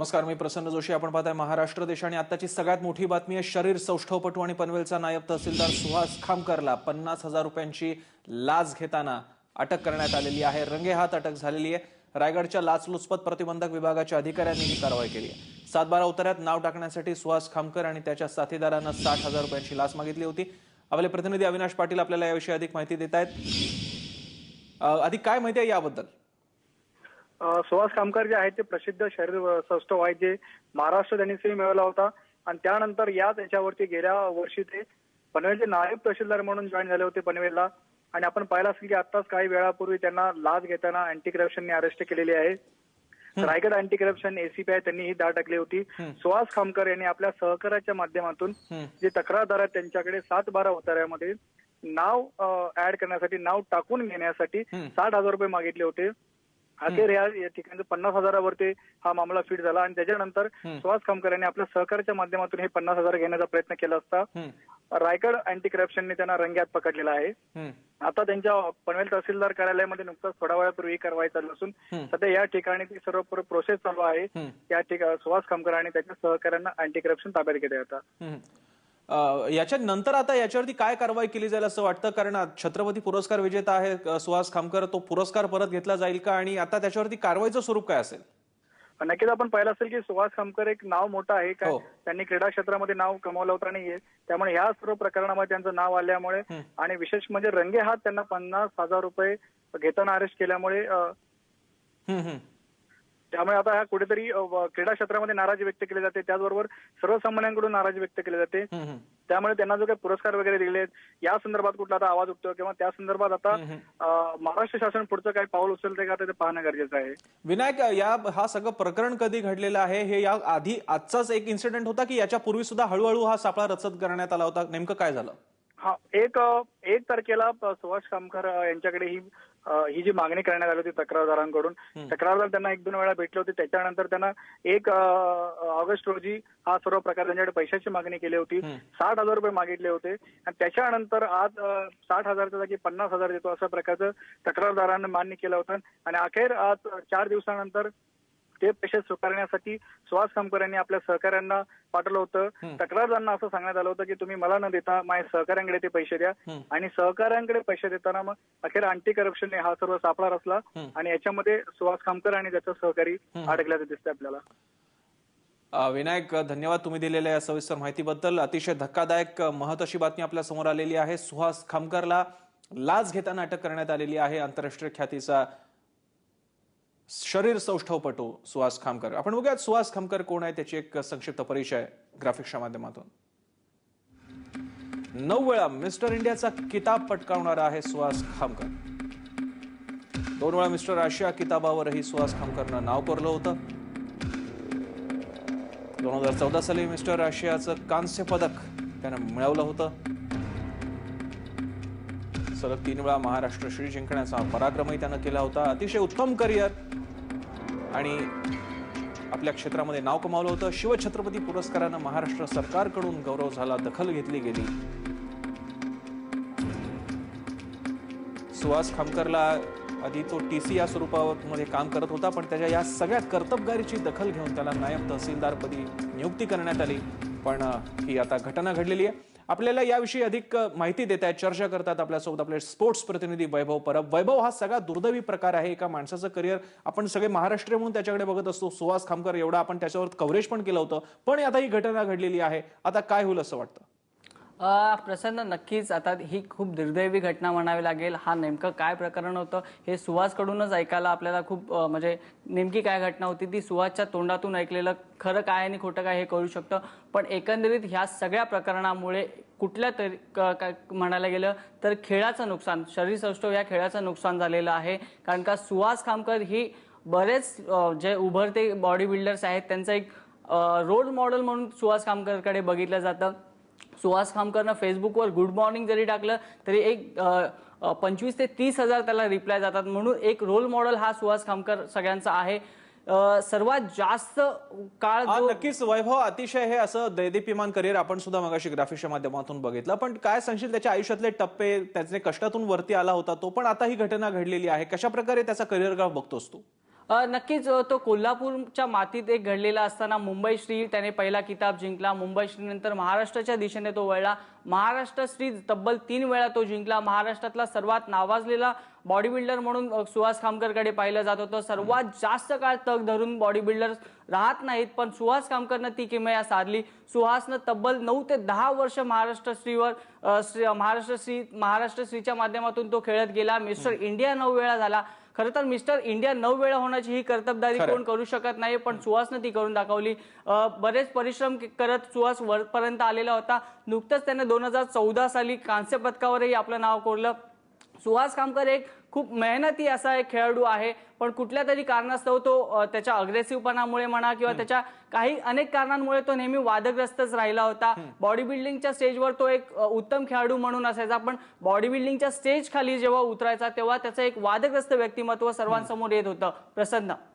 नमस्कार, मी प्रसन्न जोशी. आपण पाहताय महाराष्ट्र देश आणि आताची सगळ्यात मोठी बातमी आहे. शरीर सौष्ठवपटू आणि पनवेलचा नायब तहसीलदार सुहास खामकरला 50,000 रुपयांची लाच घेताना अटक करण्यात आलेली आहे. रंगेहात अटक झालेली आहे. रायगडच्या लाचलुचपत प्रतिबंधक विभागाच्या अधिकाऱ्यांनी ही कारवाई केली आहे. 7/12 उतार्यात नाव टाकण्यासाठी सुहास खामकर आणि त्याच्या साथीदारांना 60,000 रुपयांची लाच मागितली होती. आपले प्रतिनिधी अविनाश पाटील आपल्याला याविषयी अधिक माहिती देत आहेत. अधिक काय माहिती आहे याबद्दल? सुहास खामकर जे आहेत ते प्रसिद्ध शरीर सौष्ठव आहेत, जे महाराष्ट्र त्यांनी मिळवला होता आणि त्यानंतर याच्यावरती गेल्या वर्षी ते पनवेलचे नायब तहसीलदार म्हणून जॉईन झाले होते पनवेलला. आणि आपण पाहिलं असेल की आताच काही वेळापूर्वी त्यांना लाच घेताना अँटी करप्शनने अरेस्ट केलेली आहे. रायगड अँटी करप्शन एसीपी आहे, त्यांनी ही धाड टाकली होती. सुहास खामकर यांनी आपल्या सहकार्याच्या माध्यमातून जे तक्रारदार आहेत त्यांच्याकडे 7/12 उतार्यामध्ये नाव ऍड करण्यासाठी, नाव टाकून घेण्यासाठी 60,000 रुपये मागितले होते. अखेर या ठिकाणी 50,000वरती हा मामला फिट झाला आणि त्याच्यानंतर सुहास खामकर यांनी आपल्या सहकार्याच्या माध्यमातून हे 50,000 घेण्याचा प्रयत्न केला असता रायगड अँटी करप्शनने त्यांना रंग्यात पकडलेला आहे. आता त्यांच्या पनवेल तहसीलदार कार्यालयामध्ये नुकताच थोड्या वेळापूर्वी कारवाई चालू असून सध्या या ठिकाणी ती सर्व प्रोसेस चालू आहे. या ठिकाणी सुहास खामकर आणि त्याच्या सहकार्यांना अँटी करप्शन ताब्यात घेतले जातात. याच्या नंतर आता याच्यावरती काय कारवाई केली जाईल असं वाटतं? कारण छत्रपती पुरस्कार विजेता आहे सुहास खामकर, तो पुरस्कार परत घेतला जाईल का आणि आता त्याच्यावरती कारवाईचं स्वरूप काय असेल? नक्कीच आपण पाहिलं असेल की सुहास खामकर एक नाव मोठं आहे का, त्यांनी क्रीडा क्षेत्रामध्ये नाव कमावलं होतं आणि त्यामुळे ह्या सर्व प्रकरणामध्ये त्यांचं नाव आल्यामुळे आणि विशेष म्हणजे रंगेहात त्यांना 50,000 रुपये घेताना अरेस्ट केल्यामुळे त्यामुळे आता ह्या कुठेतरी क्रीडा क्षेत्रामध्ये नाराजी व्यक्त केली जाते, त्याचबरोबर सर्वसामान्यांकडून नाराजी व्यक्त केली जाते. त्यामुळे त्यांना जो काही पुरस्कार वगैरे दिले या संदर्भात कुठला आता आवाज उठतो किंवा त्या संदर्भात आता महाराष्ट्र शासन पुढचं काही पाऊल उचलते का ते पाहणं गरजेचं आहे. विनायक, हा सगळं प्रकरण कधी घडलेलं आहे? हे या आधी आजचाच एक इन्सिडेंट होता की याच्या पूर्वी सुद्धा हळूहळू हा सापळा रचत करण्यात आला होता? नेमकं काय झालं? हा, 1 तारखेला सुहास खामकर यांच्याकडे ही जी मागणी करण्यात आली होती तक्रारदारांकडून, तक्रारदार त्यांना 1-2 वेळा भेटले होते. त्याच्यानंतर त्यांना 1 ऑगस्ट रोजी हा सर्व प्रकार त्यांच्याकडे पैशाची मागणी केली होती. 60,000 रुपये मागितले होते आणि त्याच्यानंतर आज 60,000च्या जागी 50,000 देतो अशा प्रकारचं तक्रारदारांना मान्य केलं होतं आणि अखेर आज 4 दिवसानंतर ते पैसे स्वीकारण्यासाठी सुहास खामकर यांनी आपल्या सहकाऱ्यांना पाठवलं होतं. तक्रारदारांना असं सांगण्यात आलं होतं की तुम्ही मला न देता माझ्या सहकाऱ्यांकडे ते पैसे द्या आणि सहकाऱ्यांकडे पैसे देताना मग अखेर अँटी करप्शनने हा सर्व सापळा रचला आणि याच्यामध्ये सुहास खामकर आणि त्याचा सहकारी अडकल्याचं दिसतंय आपल्याला. विनायक, धन्यवाद तुम्ही दिलेल्या या सविस्तर माहितीबद्दल. अतिशय धक्कादायक महत्त्वाची बातमी आपल्या समोर आलेली आहे. सुहास खामकरला लाच घेताना अटक करण्यात आलेली आहे. आंतरराष्ट्रीय ख्यातीचा शरीर सौष्ठवपटू सुहास खामकर. आपण बघूयात सुहास खामकर कोण आहे, त्याची एक संक्षिप्त परिचय ग्राफिक्सच्या माध्यमातून. 9 वेळा मिस्टर इंडियाचा किताब पटकावणारा आहे सुहास खामकर. 2 वेळा मिस्टर आशिया किताबावरही सुहास खामकरनं नाव कोरलं होतं. 2014 साली मिस्टर आशियाचं कांस्य पदक त्यानं मिळवलं होतं. सलग 3 वेळा महाराष्ट्र श्री जिंकण्याचा पराक्रमही त्यानं केला होता. अतिशय उत्तम करिअर आणि आपल्या क्षेत्रामध्ये नाव कमावलं होतं. शिवछत्रपती पुरस्कारानं महाराष्ट्र सरकारकडून गौरव झाला, दखल घेतली गेली. सुहास खामकरला आधी तो TC या स्वरूपामध्ये काम करत होता, पण त्याच्या या सगळ्या कर्तबगारीची दखल घेऊन त्याला नायब तहसीलदारपदी नियुक्ती करण्यात आली. पण ही आता घटना घडलेली आहे. आपल्याला याविषयी अधिक माहिती देत आहेत, चर्चा करतात आपल्यासोबत आपले स्पोर्ट्स प्रतिनिधी वैभव परब. वैभव, हा सगळा दुर्दैवी प्रकार आहे. एका माणसाचं करिअर आपण सगळे महाराष्ट्रीय म्हणून त्याच्याकडे बघत असतो. सुहास खामकर एवढा आपण त्याच्यावर कव्हरेज पण केलं होतं, पण आता ही घटना घडलेली आहे. आता काय होईल असं वाटतं? प्रसन्न, नक्कीच आता ही खूप दुर्दैवी घटना म्हणावी लागेल. हा नेमकं काय प्रकरण होतं हे सुहासकडूनच ऐकायला आपल्याला खूप म्हणजे नेमकी काय घटना होती ती सुहासच्या तोंडातून ऐकलेलं खरं काय आणि खोटं काय हे कळू शकतं. पण एकंदरीत ह्या सगळ्या प्रकरणामुळे कुठल्या तरी म्हणायला गेलं तर खेळाचं नुकसान, शरीर सौष्ठव या खेळाचं नुकसान झालेलं आहे. कारण का सुहास खामकर ही बरेच जे उभरते बॉडी बिल्डर्स आहेत त्यांचं एक रोल मॉडेल म्हणून सुहास खामकरकडे बघितलं जातं. सुहास खामकरनं फेसबुकवर गुड मॉर्निंग जरी टाकलं तरी एक 25,000 ते 30,000 त्याला रिप्लाय जातात. म्हणून एक रोल मॉडेल हा सुहास खामकर सगळ्यांचा आहे. सर्वात जास्त काळ नक्कीच वैभव, अतिशय हे असं दैदिप्यमान करिअर आपण सुद्धा मगाशी ग्राफिक्सच्या माध्यमातून बघितलं. पण काय सांगशील त्याच्या आयुष्यातले टप्पे, त्याचे कष्टातून वरती आला होता तो, पण आता ही घटना घडलेली आहे. कशा प्रकारे त्याचा करिअर ग्राफ बघतोस तू? नक्कीच तो कोल्हापूरच्या मातीत एक घडलेला असताना मुंबई श्री त्याने पहिला किताब जिंकला. मुंबई श्री नंतर महाराष्ट्राच्या दिशेने तो वळला. महाराष्ट्र श्री तब्बल 3 वेळा तो जिंकला. महाराष्ट्रातला सर्वात नावाजलेला बॉडी बिल्डर म्हणून सुहास खामकरकडे पाहिलं जात होतं. सर्वात जास्त काळ तग धरून बॉडी बिल्डर राहत नाहीत, पण सुहास खामकरनं ती किमया साधली. सुहासनं तब्बल 9 ते 10 वर्ष महाराष्ट्र श्रीच्या माध्यमातून तो खेळत गेला. मिस्टर इंडिया 9 वेळा झाला. खरं तर मिस्टर इंडिया 9 वेळा होण्याची ही कर्तबदारी कोण करू शकत नाही, पण सुहासनं ती करून दाखवली. बरेच परिश्रम करत सुहास वरपर्यंत आलेला होता. नुकतंच त्याने 2014 साली कांस्य पदकावरही आपलं नाव कोरलं. सुहास खामकर एक खूप मेहनती असा एक खेळाडू आहे, पण कुठल्या तरी कारणास्तव तो त्याच्या अग्रेसिव्हपणामुळे म्हणा किंवा त्याच्या काही अनेक कारणांमुळे तो नेहमी वादग्रस्तच राहिला होता. बॉडी बिल्डिंगच्या स्टेजवर तो एक उत्तम खेळाडू म्हणून असायचा, पण बॉडी बिल्डिंगच्या स्टेज खाली जेव्हा उतरायचा तेव्हा त्याचं एक वादग्रस्त व्यक्तिमत्व सर्वांसमोर येत होतं. प्रसन्न.